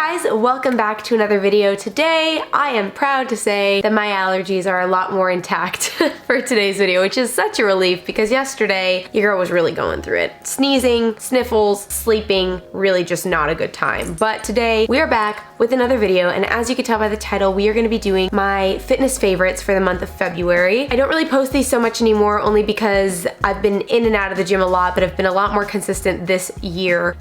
guys, welcome back to another video. Today, I am proud to say that my allergies are a lot more intact for today's video, which is such a relief because yesterday, your girl was really going through it. Sneezing, sniffles, sleeping, really just not a good time. But today, we are back with another video, and as you can tell by the title, we are gonna be doing my fitness favorites for the month of February. I don't really post these so much anymore, only because I've been in and out of the gym a lot, but I've been a lot more consistent this year.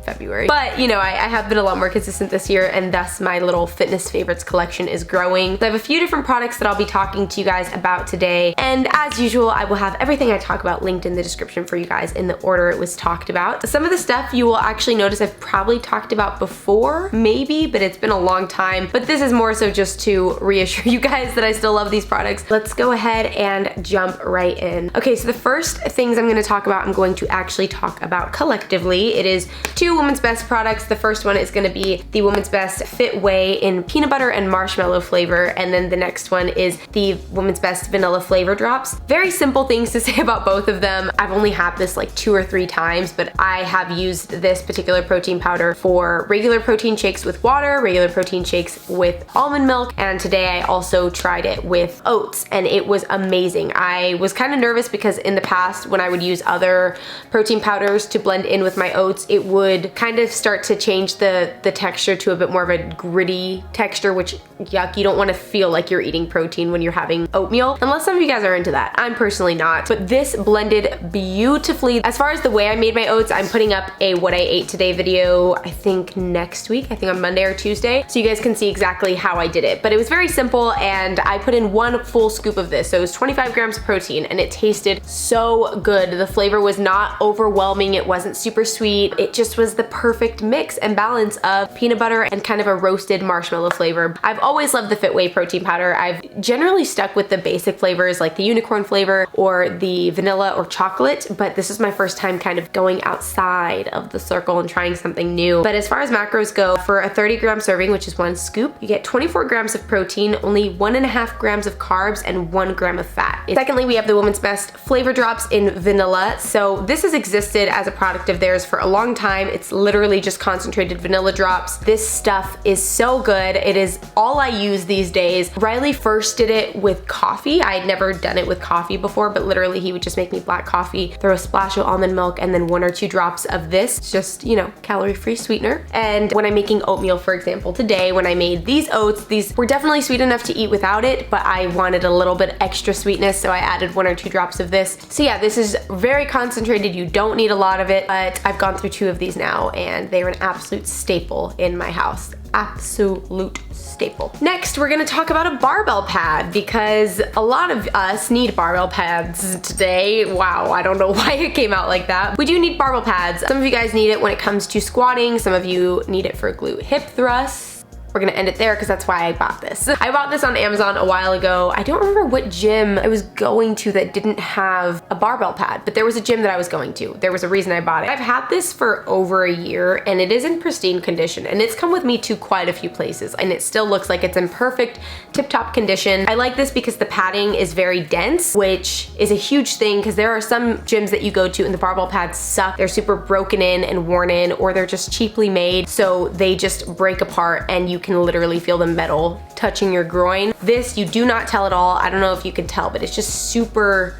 February. But you know, I have been a lot more consistent this year, and thus my little fitness favorites collection is growing. So I have a few different products that I'll be talking to you guys about today, and as usual, I will have everything I talk about linked in the description for you guys in the order it was talked about. Some of the stuff you will actually notice I've probably talked about before, maybe, but it's been a long time. But this is more so just to reassure you guys that I still love these products. Let's go ahead and jump right in. Okay, so the first things I'm gonna talk about, I'm going to actually talk about collectively. It is two Woman's Best products. The first one is going to be the Woman's Best Fit Whey in peanut butter and marshmallow flavor, and then the next one is the Woman's Best Vanilla Flavor Drops. Very simple things to say about both of them. I've only had this like 2 or 3 times, but I have used this particular protein powder for regular protein shakes with water, regular protein shakes with almond milk, and today I also tried it with oats, and it was amazing. I was kind of nervous because in the past when I would use other protein powders to blend in with my oats, it would kind of start to change the texture to a bit more of a gritty texture, which yuck, you don't want to feel like you're eating protein when you're having oatmeal, unless some of you guys are into that. I'm personally not, but this blended beautifully. As far as the way I made my oats, I'm putting up a what I ate today video, I think next week, I think on Monday or Tuesday, so you guys can see exactly how I did it. But it was very simple, and I put in 1 full scoop of this, so it was 25 grams of protein, and it tasted so good. The flavor was not overwhelming, it wasn't super sweet, it just was the perfect mix and balance of peanut butter and kind of a roasted marshmallow flavor. I've always loved the Fit Whey protein powder. I've generally stuck with the basic flavors like the unicorn flavor or the vanilla or chocolate, but this is my first time kind of going outside of the circle and trying something new. But as far as macros go, for a 30-gram serving, which is 1 scoop, you get 24 grams of protein, only 1.5 grams of carbs, and 1 gram of fat. Secondly, we have the Woman's Best Flavor Drops in vanilla. So this has existed as a product of theirs for a long time. It's literally just concentrated vanilla drops. This stuff is so good. It is all I use these days. Riley first did it with coffee. I had never done it with coffee before, but literally he would just make me black coffee, throw a splash of almond milk, and then 1 or 2 drops of this. It's just, you know, calorie-free sweetener. And when I'm making oatmeal, for example, today when I made these oats, these were definitely sweet enough to eat without it, but I wanted a little bit extra sweetness, so I added 1 or 2 drops of this. So yeah, this is very concentrated. You don't need a lot of it, but I've gone through 2 of these now, and they are an absolute staple in my house. Absolute staple. Next, we're gonna talk about a barbell pad because a lot of us need barbell pads today. Wow, I don't know why it came out like that. We do need barbell pads. Some of you guys need it when it comes to squatting. Some of you need it for glute hip thrusts. We're gonna end it there because that's why I bought this. I bought this on Amazon a while ago. I don't remember what gym I was going to that didn't have a barbell pad, but there was a gym that I was going to. There was a reason I bought it. I've had this for over a year, and it is in pristine condition, and it's come with me to quite a few places, and it still looks like it's in perfect tip-top condition. I like this because the padding is very dense, which is a huge thing because there are some gyms that you go to and the barbell pads suck. They're super broken in and worn in, or they're just cheaply made, so they just break apart and you can literally feel the metal touching your groin. This, you do not tell at all. I don't know if you can tell, but it's just super,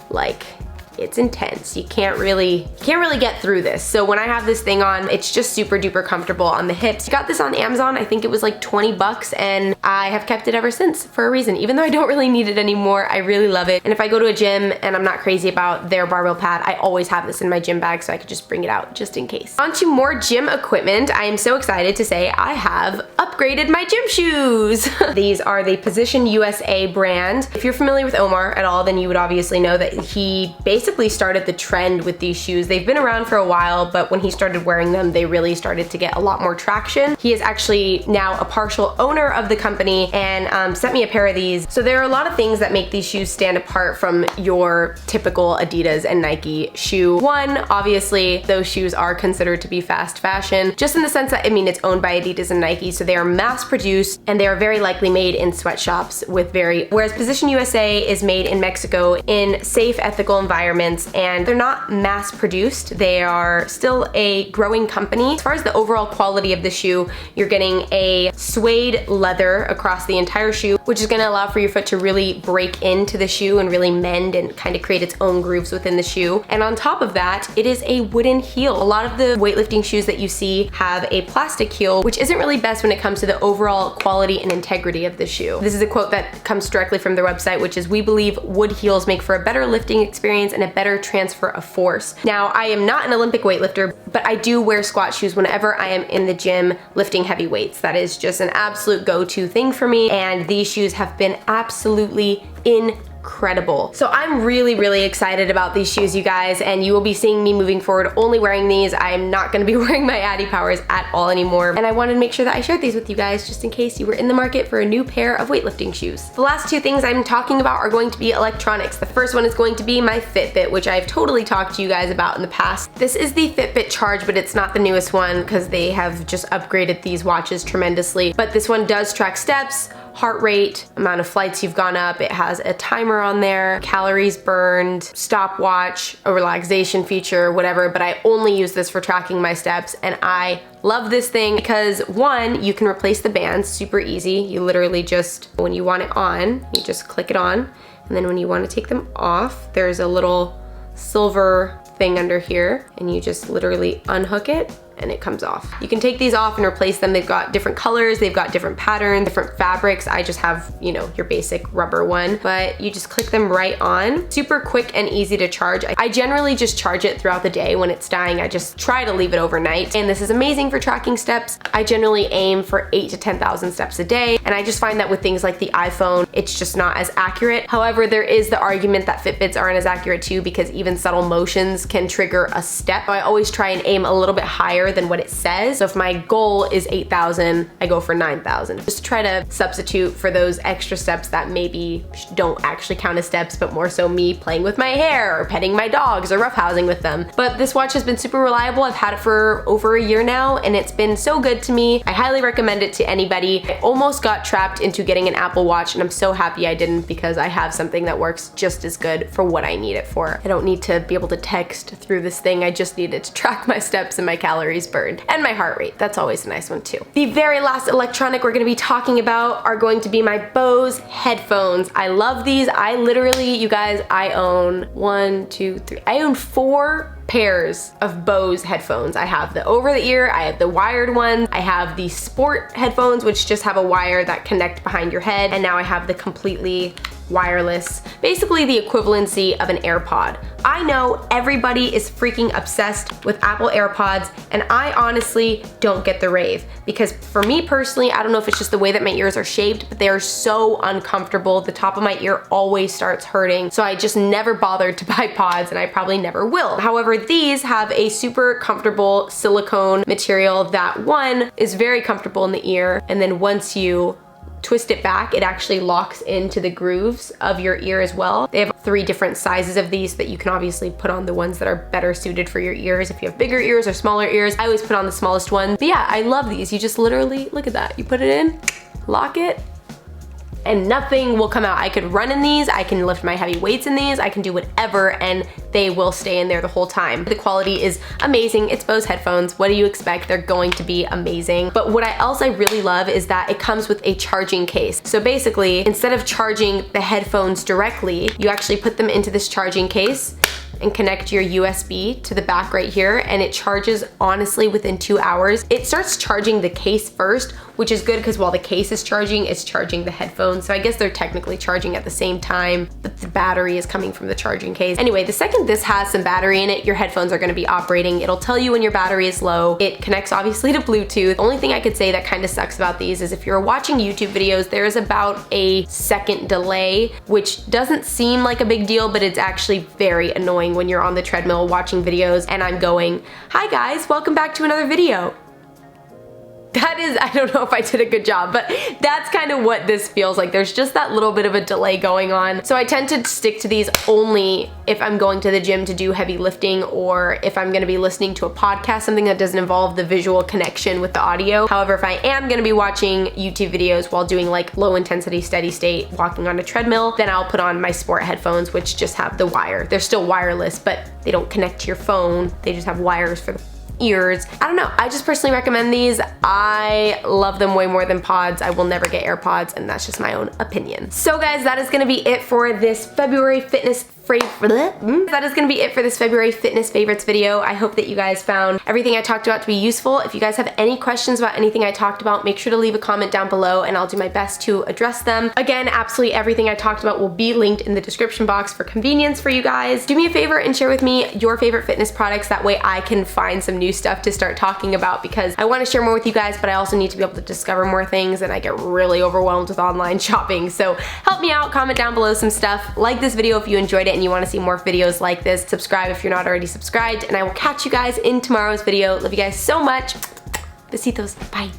like, it's intense. You can't really get through this. So when I have this thing on, it's just super duper comfortable on the hips. I got this on Amazon. I think it was like 20 bucks, and I have kept it ever since for a reason. Even though I don't really need it anymore, I really love it. And if I go to a gym and I'm not crazy about their barbell pad, I always have this in my gym bag so I could just bring it out just in case. On to more gym equipment. I am so excited to say I have upgraded my gym shoes. These are the Position USA brand. If you're familiar with Omar at all, then you would obviously know that he basically started the trend with these shoes. They've been around for a while, but when he started wearing them, they really started to get a lot more traction. He is actually now a partial owner of the company and sent me a pair of these. So there are a lot of things that make these shoes stand apart from your typical Adidas and Nike shoe. One, obviously, those shoes are considered to be fast fashion, just in the sense that, I mean, it's owned by Adidas and Nike, so they are mass produced and they are very likely made in sweatshops with whereas Position USA is made in Mexico in safe, ethical environments environments, and they're not mass produced. They are still a growing company. As far as the overall quality of the shoe, you're getting a suede leather across the entire shoe, which is gonna allow for your foot to really break into the shoe and really mend and kind of create its own grooves within the shoe. And on top of that, it is a wooden heel. A lot of the weightlifting shoes that you see have a plastic heel, which isn't really best when it comes to the overall quality and integrity of the shoe. This is a quote that comes directly from their website, which is, "We believe wood heels make for a better lifting experience and a better transfer of force." Now, I am not an Olympic weightlifter, but I do wear squat shoes whenever I am in the gym lifting heavy weights. That is just an absolute go-to thing for me, and these shoes have been absolutely incredible. So I'm really excited about these shoes, you guys, and you will be seeing me moving forward only wearing these. I am not gonna be wearing my Addy Powers at all anymore, and I wanted to make sure that I shared these with you guys just in case you were in the market for a new pair of weightlifting shoes. The last two things I'm talking about are going to be electronics. The first one is going to be my Fitbit, which I've totally talked to you guys about in the past. This is the Fitbit Charge, but it's not the newest one because they have just upgraded these watches tremendously. But this one does track steps, heart rate, amount of flights you've gone up. It has a timer on there, calories burned, stopwatch, a relaxation feature, whatever, but I only use this for tracking my steps, and I love this thing because, one, you can replace the bands super easy. You literally just, when you want it on, you just click it on, and then when you want to take them off, there's a little silver thing under here, and you just literally unhook it and it comes off. You can take these off and replace them. They've got different colors, they've got different patterns, different fabrics. I just have, you know, your basic rubber one, but you just click them right on. Super quick and easy to charge. I generally just charge it throughout the day. When it's dying, I just try to leave it overnight. And this is amazing for tracking steps. I generally aim for 8,000 to 10,000 steps a day. And I just find that with things like the iPhone, it's just not as accurate. However, there is the argument that Fitbits aren't as accurate too, because even subtle motions can trigger a step. So I always try and aim a little bit higher than what it says. So if my goal is 8,000, I go for 9,000. Just try to substitute for those extra steps that maybe don't actually count as steps, but more so me playing with my hair or petting my dogs or roughhousing with them. But this watch has been super reliable. I've had it for over a year now, and it's been so good to me. I highly recommend it to anybody. I almost got trapped into getting an Apple Watch, and I'm so happy I didn't, because I have something that works just as good for what I need it for. I don't need to be able to text through this thing. I just need it to track my steps and my calories burned. And my heart rate. That's always a nice one too. The very last electronic we're gonna be talking about are going to be my Bose headphones. I love these. I literally, you guys, I own 4 pairs of Bose headphones. I have the over the ear, I have the wired ones, I have the sport headphones, which just have a wire that connect behind your head, and now I have the completely wireless, basically the equivalency of an AirPod. I know everybody is freaking obsessed with Apple AirPods, and I honestly don't get the rave, because for me personally, I don't know if it's just the way that my ears are shaped, but they are so uncomfortable. The top of my ear always starts hurting, so I just never bothered to buy pods, and I probably never will. However, these have a super comfortable silicone material that, one, is very comfortable in the ear, and then once you twist it back, it actually locks into the grooves of your ear as well. They have 3 different sizes of these that you can obviously put on the ones that are better suited for your ears. If you have bigger ears or smaller ears, I always put on the smallest one. But yeah, I love these. You just literally, look at that. You put it in, lock it, and nothing will come out. I could run in these, I can lift my heavy weights in these, I can do whatever, and they will stay in there the whole time. The quality is amazing. It's Bose headphones. What do you expect? They're going to be amazing. But what else I really love is that it comes with a charging case. So basically, instead of charging the headphones directly, you actually put them into this charging case and connect your USB to the back right here, and it charges honestly within 2 hours. It starts charging the case first, which is good because while the case is charging, it's charging the headphones. So I guess they're technically charging at the same time, but the battery is coming from the charging case. Anyway, the second this has some battery in it, your headphones are gonna be operating. It'll tell you when your battery is low. It connects obviously to Bluetooth. The only thing I could say that kind of sucks about these is if you're watching YouTube videos, there is about a second delay, which doesn't seem like a big deal, but it's actually very annoying when you're on the treadmill watching videos and I'm going, "Hi guys, welcome back to another video." That that is, I don't know if I did a good job, but that's kind of what this feels like. There's just that little bit of a delay going on. So I tend to stick to these only if I'm going to the gym to do heavy lifting, or if I'm gonna be listening to a podcast, something that doesn't involve the visual connection with the audio. However, if I am gonna be watching YouTube videos while doing like low intensity, steady state, walking on a treadmill, then I'll put on my sport headphones, which just have the wire. They're still wireless, but they don't connect to your phone. They just have wires for the ears. I don't know, I just personally recommend these. I love them way more than pods. I will never get AirPods, and that's just my own opinion. So guys, that is gonna be it for this February fitness That is gonna be it for this February fitness favorites video. I hope that you guys found everything I talked about to be useful. If you guys have any questions about anything I talked about, make sure to leave a comment down below and I'll do my best to address them. Again, absolutely everything I talked about will be linked in the description box for convenience for you guys. Do me a favor and share with me your favorite fitness products. That way I can find some new stuff to start talking about, because I want to share more with you guys, but I also need to be able to discover more things, and I get really overwhelmed with online shopping. So help me out, comment down below some stuff. Like this video if you enjoyed it and you want to see more videos like this. Subscribe if you're not already subscribed, and I will catch you guys in tomorrow's video. Love you guys so much. Besitos. Bye.